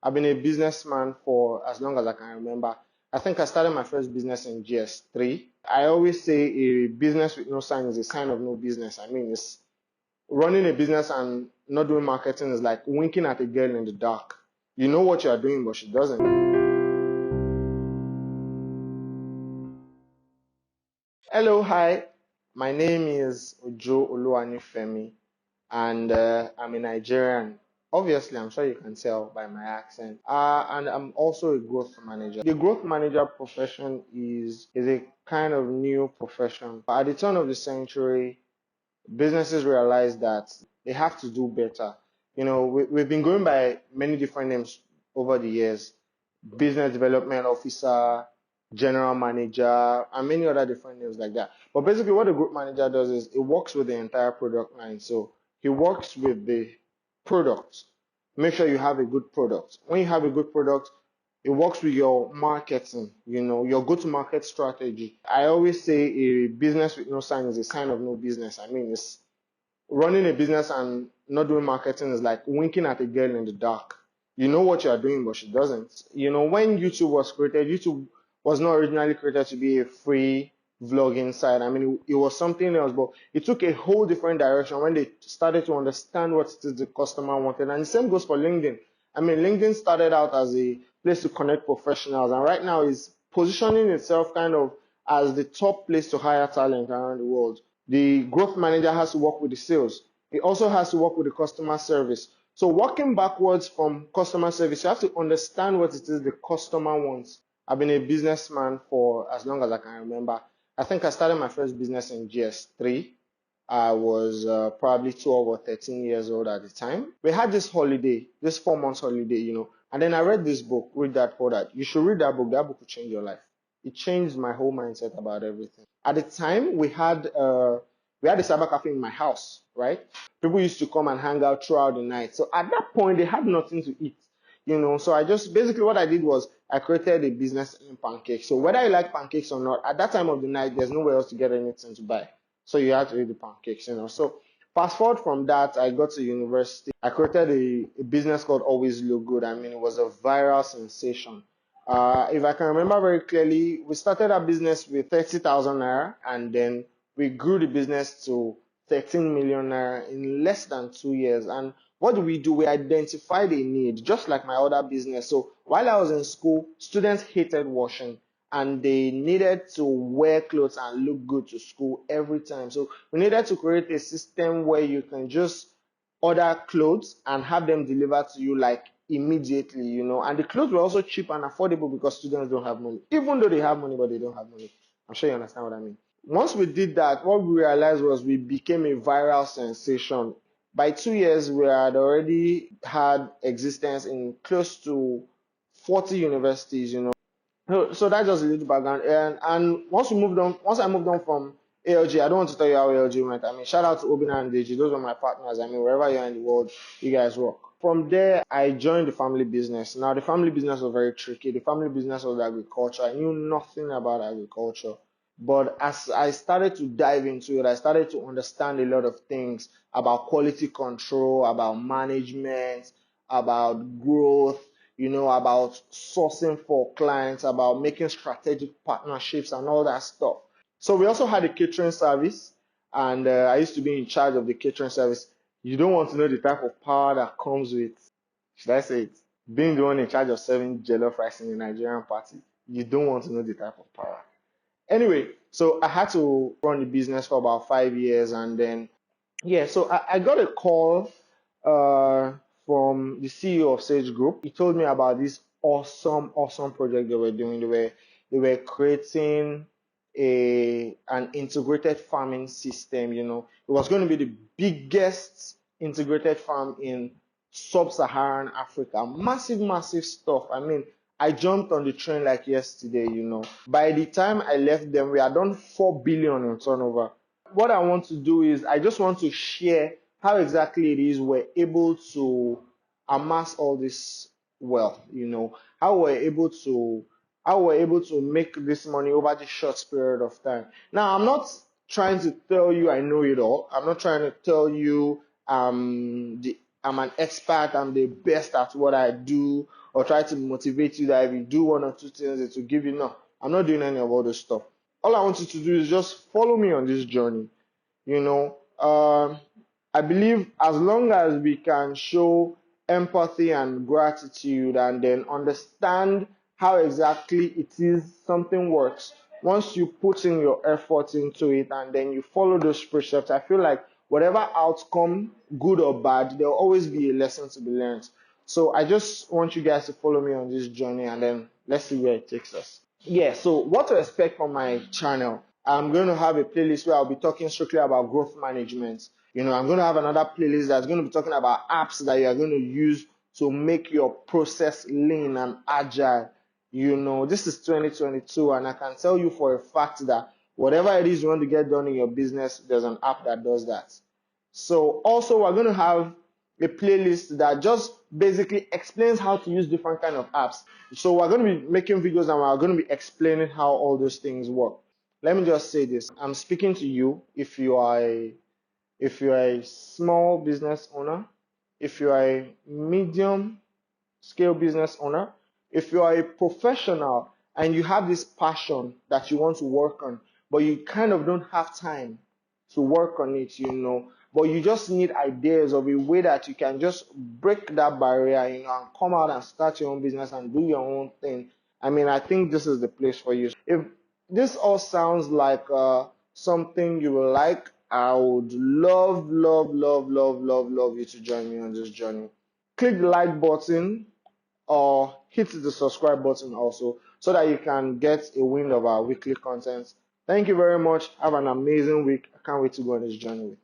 I've been a businessman for as long as I can remember. I think I started my first business in GS3. I always say a business with no sign is a sign of no business. I mean, it's running a business and not doing marketing is like winking at a girl in the dark. You know what you're doing, but she doesn't. Hello, hi. My name is Ojo Oluwanifemi, and I'm a Nigerian. Obviously, I'm sure you can tell by my accent. And I'm also a growth manager. The growth manager profession is a kind of new profession. At the turn of the century, businesses realize that they have to do better. We've been going by many different names over the years: business development officer, general manager, and many other different names like that. But basically, what the group manager does is it works with the entire product line. So he works with the product. Make sure you have a good product. When you have a good product, it works with your marketing, your go-to-market strategy. I always say a business with no sign is a sign of no business. I mean, it's running a business and not doing marketing is like winking at a girl in the dark. You know what you're doing, but she doesn't. When YouTube was created, YouTube was not originally created to be a free vlogging site. I mean, it was something else, but it took a whole different direction when they started to understand what it is the customer wanted. And the same goes for LinkedIn. I mean, LinkedIn started out as a place to connect professionals, and right now is positioning itself kind of as the top place to hire talent around the world. The growth manager has to work with the sales. He also has to work with the customer service. So working backwards from customer service, you have to understand what it is the customer wants. I've been a businessman for as long as I can remember. I think I started my first business in GS3. I was probably 12 or 13 years old at the time. We had this holiday, this 4 months holiday, and then I read this book, Read That Poor Dad. You should read that book. That book will change your life. It changed my whole mindset about everything. At the time, we had a cyber cafe in my house, right? People used to come and hang out throughout the night. So at that point, they had nothing to eat, So I just basically what I did was I created a business in pancakes. So whether you like pancakes or not, at that time of the night, there's nowhere else to get anything to buy. So you had to eat the pancakes, So fast forward from that, I got to university. I created a business called Always Look Good. I mean, it was a viral sensation. If I can remember very clearly, we started our business with 30,000 naira, and then we grew the business to 13 million naira in less than 2 years. And what do? We identified a need, just like my other business. So while I was in school, students hated washing and they needed to wear clothes and look good to school every time. So we needed to create a system where you can just order clothes and have them delivered to you like immediately, And the clothes were also cheap and affordable because students don't have money. Even though they have money, but they don't have money. I'm sure you understand what I mean. Once we did that, what we realized was we became a viral sensation. By 2 years, we had already had existence in close to 40 universities. So that's just a little background. And once I moved on from ALG, I don't want to tell you how ALG went. I mean, shout out to Obina and Deji. Those were my partners. I mean, wherever you are in the world, you guys work. From there, I joined the family business. Now, the family business was very tricky. The family business was agriculture. I knew nothing about agriculture. But as I started to dive into it, I started to understand a lot of things about quality control, about management, about growth, about sourcing for clients, about making strategic partnerships and all that stuff. So we also had a catering service, and I used to be in charge of the catering service. You don't want to know the type of power that comes with, should I say it, being the one in charge of serving jollof rice in the Nigerian party. You don't want to know the type of power. Anyway, so I had to run the business for about 5 years, and then so I got a call uh, from the CEO of Sage Group. He told me about this awesome project they were doing. They were creating an integrated farming system. It was going to be the biggest integrated farm in sub-Saharan Africa. Massive stuff. I mean, I jumped on the train like yesterday. By the time I left them, we had done 4 billion in turnover. What I want to do is I just want to share how exactly it is we're able to amass all this wealth, how we're able to make this money over this short period of time. Now, I'm not trying to tell you I know it all. I'm not trying to tell you I'm an expert, I'm the best at what I do, or try to motivate you that if you do one or two things, it will give you. No, I'm not doing any of all this stuff. All I want you to do is just follow me on this journey. You know, I believe as long as we can show empathy and gratitude and then understand how exactly it is something works, once you put in your effort into it and then you follow those precepts, I feel like whatever outcome, good or bad, there'll always be a lesson to be learned. So I just want you guys to follow me on this journey and then let's see where it takes us. Yeah, so what to expect from my channel? I'm going to have a playlist where I'll be talking strictly about growth management. I'm going to have another playlist that's going to be talking about apps that you are going to use to make your process lean and agile. This is 2022, and I can tell you for a fact that whatever it is you want to get done in your business, there's an app that does that. So also we're going to have a playlist that just basically explains how to use different kind of apps. So we're going to be making videos and we're going to be explaining how all those things work. Let me just say this. I'm speaking to you if you're a small business owner, if you're a medium scale business owner, if you are a professional and you have this passion that you want to work on, but you kind of don't have time to work on it, but you just need ideas of a way that you can just break that barrier, and come out and start your own business and do your own thing. I think this is the place for you. If this all sounds like something you will like, I would love, love, love, love, love, love you to join me on this journey. Click the like button or hit the subscribe button also so that you can get a wind of our weekly content. Thank you very much. Have an amazing week. I can't wait to go on this journey with you.